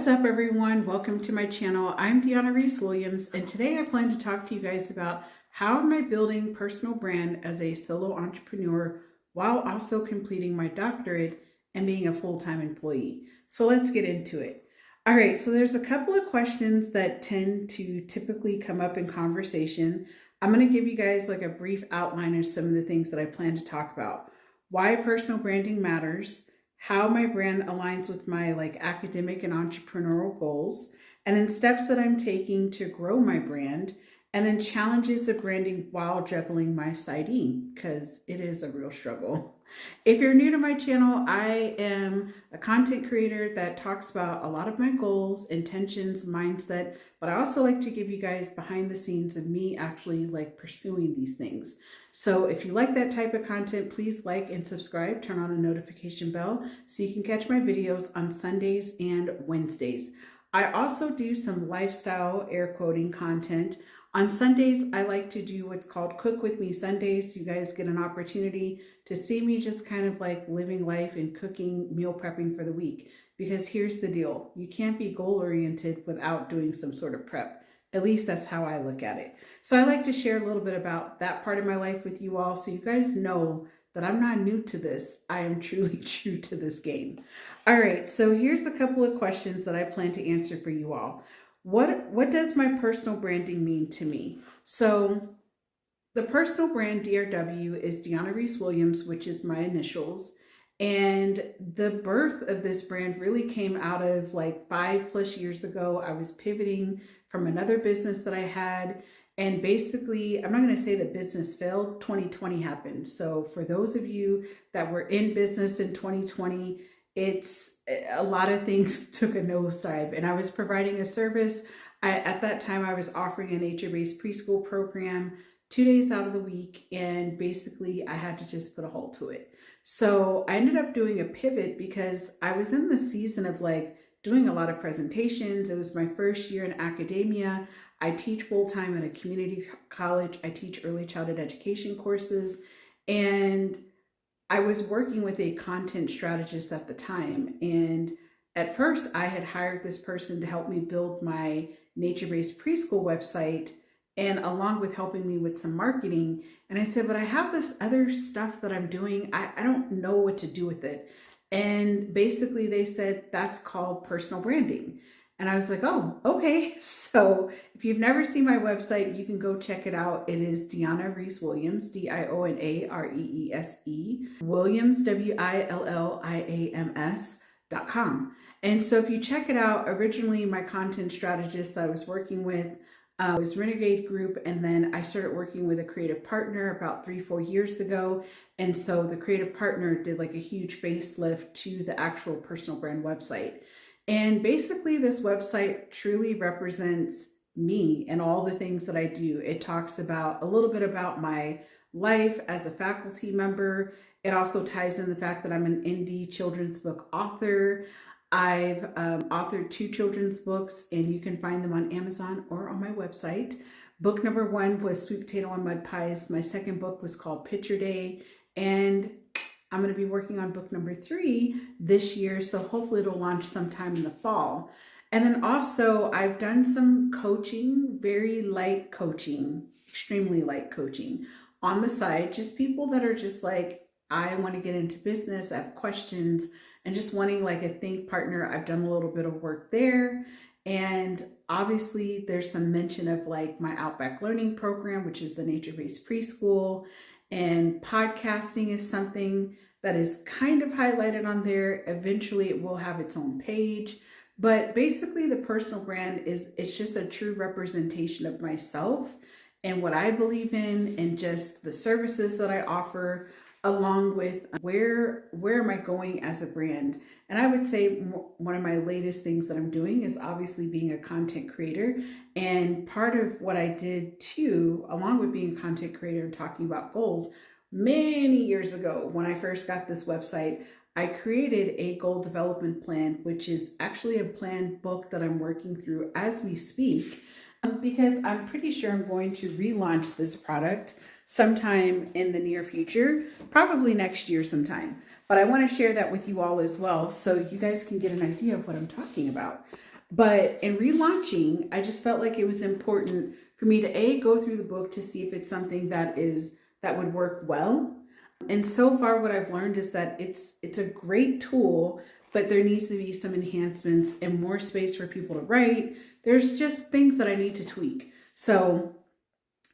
What's up, everyone? Welcome to my channel. I'm Deanna Reese-Williams, and today I plan to talk to you guys about how am I building personal brand as a solo entrepreneur while also completing my doctorate and being a full-time employee. So let's get into it. All right, so there's a couple of questions that tend to typically come up in conversation. I'm going to give you guys like a brief outline of some of the things that I plan to talk about. Why personal branding matters, how my brand aligns with my academic and entrepreneurial goals, and then steps that I'm taking to grow my brand, and then challenges of branding while juggling my PsyD, because it is a real struggle. If you're new to my channel, I am a content creator that talks about a lot of my goals, intentions, mindset, but I also like to give you guys behind the scenes of me actually pursuing these things. So if you like that type of content, please like and subscribe, turn on a notification bell so you can catch my videos on Sundays and Wednesdays. I also do some lifestyle air quoting content. On Sundays, I like to do what's called Cook With Me Sundays. You guys get an opportunity to see me just kind of like living life and cooking, meal prepping for the week. Because here's the deal, you can't be goal-oriented without doing some sort of prep. At least that's how I look at it. So I like to share a little bit about that part of my life with you all so you guys know that I'm not new to this. I am truly true to this game. All right, so here's a couple of questions that I plan to answer for you all. What does my personal branding mean to me? So the personal brand DRW is Deanna Reese-Williams, which is my initials. And the birth of this brand really came out of like 5+ years ago. I was pivoting from another business that I had. And basically, I'm not going to say that business failed. 2020 happened. So for those of you that were in business in 2020, it's a lot of things took a nosedive, and I was providing a service. At that time, I was offering a nature-based preschool program 2 days out of the week, and basically I had to just put a halt to it. So I ended up doing a pivot because I was in the season of doing a lot of presentations. It was my first year in academia. I teach full-time at a community college. I teach early childhood education courses, and I was working with a content strategist at the time. And at first I had hired this person to help me build my nature-based preschool website, and along with helping me with some marketing. And I said, but I have this other stuff that I'm doing. I don't know what to do with it. And basically they said, that's called personal branding. And I was like, oh, okay. So if you've never seen my website, you can go check it out. It is Deanna Reese-Williams, DIONAREESE, Williams, WILLIAMS.com. And so if you check it out, originally my content strategist I was working with was Renegade Group, and then I started working with a creative partner about 3-4 years ago. And so the creative partner did like a huge facelift to the actual personal brand website. And basically this website truly represents me and all the things that I do. It talks about a little bit about my life as a faculty member. It also ties in the fact that I'm an indie children's book author. I've authored 2 children's books, and you can find them on Amazon or on my website. Book number 1 was Sweet Potato and Mud Pies. My second book was called Picture Day, and I'm going to be working on book number 3 this year, so hopefully it'll launch sometime in the fall. And then also I've done some coaching, very light coaching, extremely light coaching on the side, just people that are just like, I want to get into business, I have questions, and just wanting like a think partner. I've done a little bit of work there. And obviously there's some mention of like my Outback Learning program, which is the nature-based preschool, and podcasting is something that is kind of highlighted on there. Eventually it will have its own page, but basically the personal brand it's just a true representation of myself and what I believe in, and just the services that I offer, along with where am I going as a brand. And I would say one of my latest things that I'm doing is obviously being a content creator. And part of what I did too, along with being a content creator and talking about goals, many years ago when I first got this website, I created a goal development plan, which is actually a planned book that I'm working through as we speak, because I'm pretty sure I'm going to relaunch this product sometime in the near future, probably next year sometime. But I want to share that with you all as well, so you guys can get an idea of what I'm talking about. But in relaunching, I just felt like it was important for me to go through the book to see if it's something that would work well. And so far what I've learned is that it's a great tool, but there needs to be some enhancements and more space for people to write. There's just things that I need to tweak. So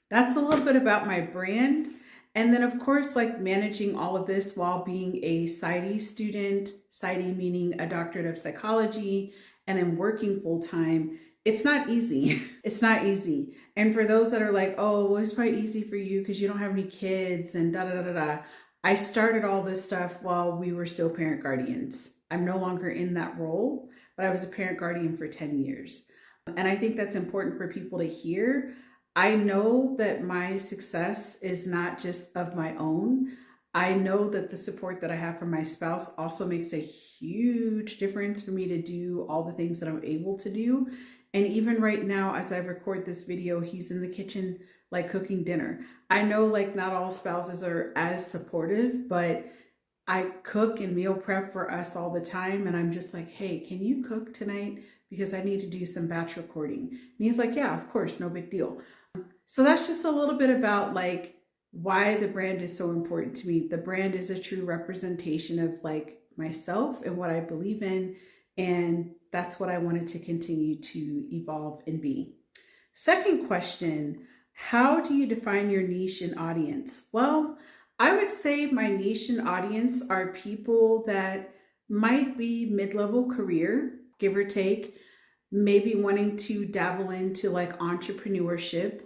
that's a little bit about my brand. And then of course, like managing all of this while being a PsyD student, PsyD meaning a doctorate of psychology, and then working full time. It's not easy. It's not easy. And for those that are like, oh, well, it's probably easy for you because you don't have any kids and da da da da da. I started all this stuff while we were still parent guardians. I'm no longer in that role, but I was a parent guardian for 10 years. And I think that's important for people to hear. I know that my success is not just of my own. I know that the support that I have from my spouse also makes a huge difference for me to do all the things that I'm able to do. And even right now, as I record this video, he's in the kitchen, like cooking dinner. I know like not all spouses are as supportive, but I cook and meal prep for us all the time. And I'm just like, hey, can you cook tonight? Because I need to do some batch recording. And he's like, yeah, of course, no big deal. So that's just a little bit about like why the brand is so important to me. The brand is a true representation of like myself and what I believe in. And that's what I wanted to continue to evolve and be. Second question, how do you define your niche and audience? Well, I would say my niche and audience are people that might be mid-level career, give or take, maybe wanting to dabble into like entrepreneurship,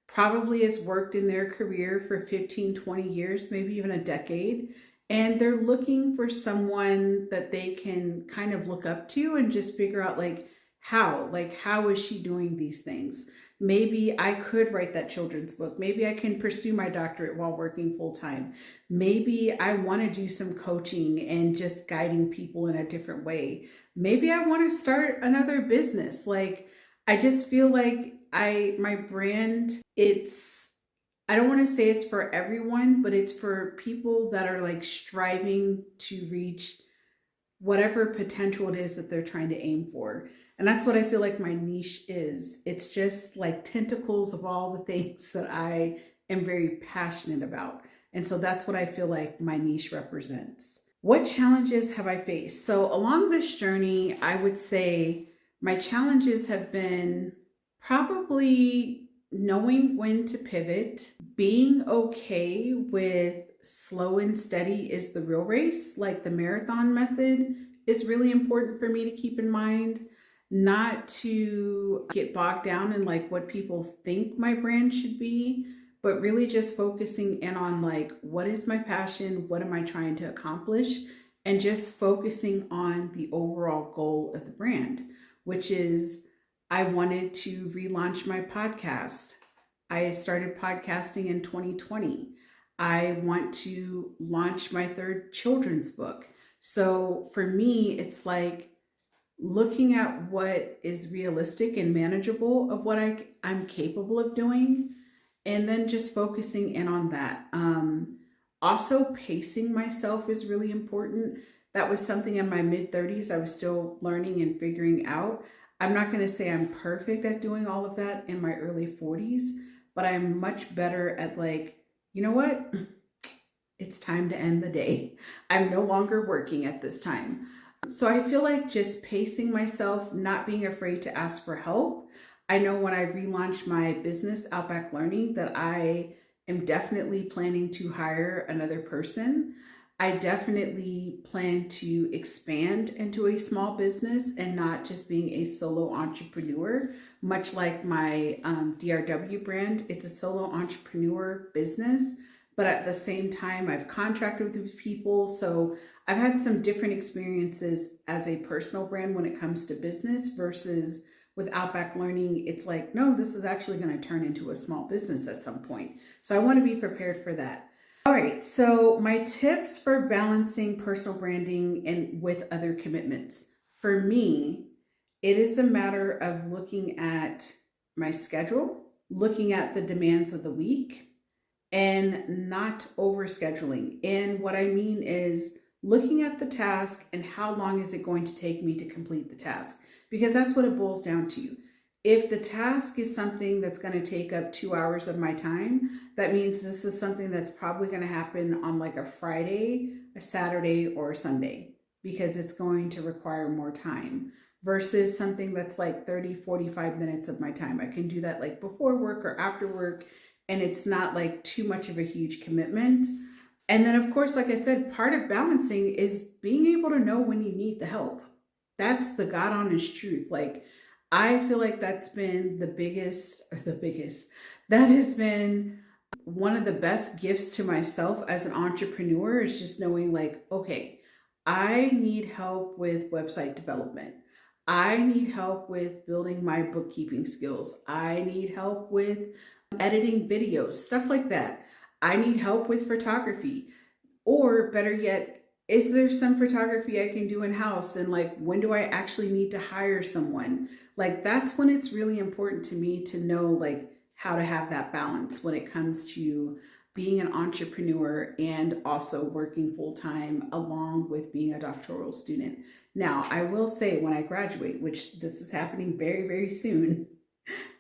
probably has worked in their career for 15, 20 years, maybe even a decade. And they're looking for someone that they can kind of look up to and just figure out how is she doing these things? Maybe I could write that children's book. Maybe I can pursue my doctorate while working full time. Maybe I want to do some coaching and just guiding people in a different way. Maybe I want to start another business. Like, I just feel like my brand, I don't want to say it's for everyone, but it's for people that are like striving to reach whatever potential it is that they're trying to aim for. And that's what I feel like my niche is. It's just like tentacles of all the things that I am very passionate about. And so that's what I feel like my niche represents. What challenges have I faced? So along this journey, I would say my challenges have been probably knowing when to pivot, being okay with slow and steady is the real race, like the marathon method is really important for me to keep in mind, not to get bogged down in like what people think my brand should be, but really just focusing in on like, what is my passion? What am I trying to accomplish? And just focusing on the overall goal of the brand, which is I wanted to relaunch my podcast. I started podcasting in 2020. I want to launch my third children's book. So for me, it's like looking at what is realistic and manageable of what I'm capable of doing, and then just focusing in on that. Also, pacing myself is really important. That was something in my mid-30s I was still learning and figuring out. I'm not going to say I'm perfect at doing all of that in my early 40s, but I'm much better at like, you know what? It's time to end the day. I'm no longer working at this time. So I feel like just pacing myself, not being afraid to ask for help. I know when I relaunched my business, Outback Learning, that I am definitely planning to hire another person. I definitely plan to expand into a small business and not just being a solo entrepreneur, much like my DRW brand. It's a solo entrepreneur business, but at the same time, I've contracted with people. So I've had some different experiences as a personal brand when it comes to business versus with Outback Learning. It's like, no, this is actually going to turn into a small business at some point. So I want to be prepared for that. All right, so my tips for balancing personal branding and with other commitments. For me, it is a matter of looking at my schedule, looking at the demands of the week, and not overscheduling. And what I mean is looking at the task and how long is it going to take me to complete the task, because that's what it boils down to. If the task is something that's going to take up 2 hours of my time, that means this is something that's probably going to happen on like a Friday, a Saturday, or a Sunday, because it's going to require more time versus something that's like 30, 45 minutes of my time. I can do that like before work or after work, and it's not like too much of a huge commitment. And then, of course, like I said, part of balancing is being able to know when you need the help. That's the God honest truth. Like, I feel like that's been that has been one of the best gifts to myself as an entrepreneur, is just knowing like, okay, I need help with website development. I need help with building my bookkeeping skills. I need help with editing videos, stuff like that. I need help with photography. Or better yet, is there some photography I can do in-house? And like, when do I actually need to hire someone? Like, that's when it's really important to me to know like how to have that balance when it comes to being an entrepreneur and also working full-time along with being a doctoral student. Now, I will say when I graduate, which this is happening very, very soon,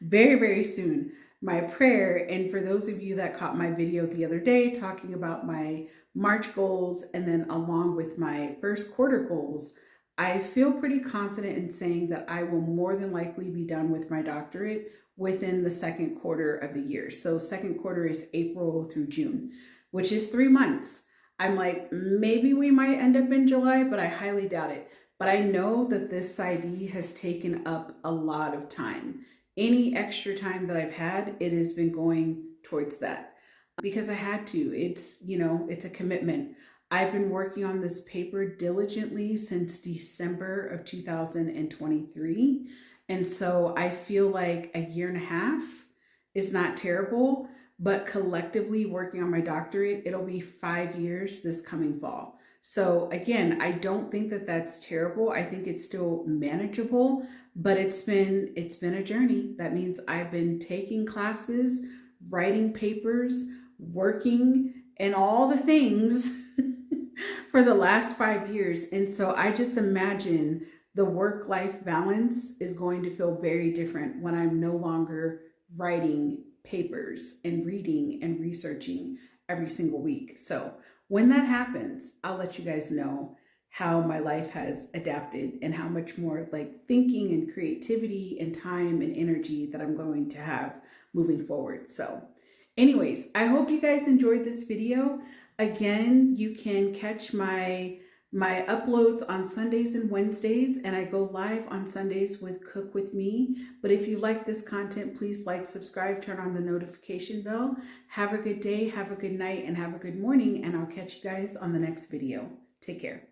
very, very soon, my prayer, and for those of you that caught my video the other day talking about my March goals and then along with my first quarter goals, I feel pretty confident in saying that I will more than likely be done with my doctorate within the second quarter of the year. So second quarter is April through June, which is 3 months. I'm like, maybe we might end up in July, but I highly doubt it. But I know that this PsyD has taken up a lot of time. Any extra time that I've had, it has been going towards that because I had to. It's, it's a commitment. I've been working on this paper diligently since December of 2023. And so I feel like a year and a half is not terrible, but collectively working on my doctorate, it'll be 5 years this coming fall. So again, I don't think that that's terrible. I think it's still manageable, but it's been a journey. That means I've been taking classes, writing papers, working, and all the things for the last 5 years. And so I just imagine the work-life balance is going to feel very different when I'm no longer writing papers and reading and researching every single week. So when that happens, I'll let you guys know how my life has adapted and how much more like thinking and creativity and time and energy that I'm going to have moving forward. So anyways, I hope you guys enjoyed this video. Again, you can catch my uploads on Sundays and Wednesdays, and I go live on Sundays with Cook With Me. But if you like this content, please like, subscribe, turn on the notification bell. Have a good day, have a good night, and have a good morning, and I'll catch you guys on the next video. Take care.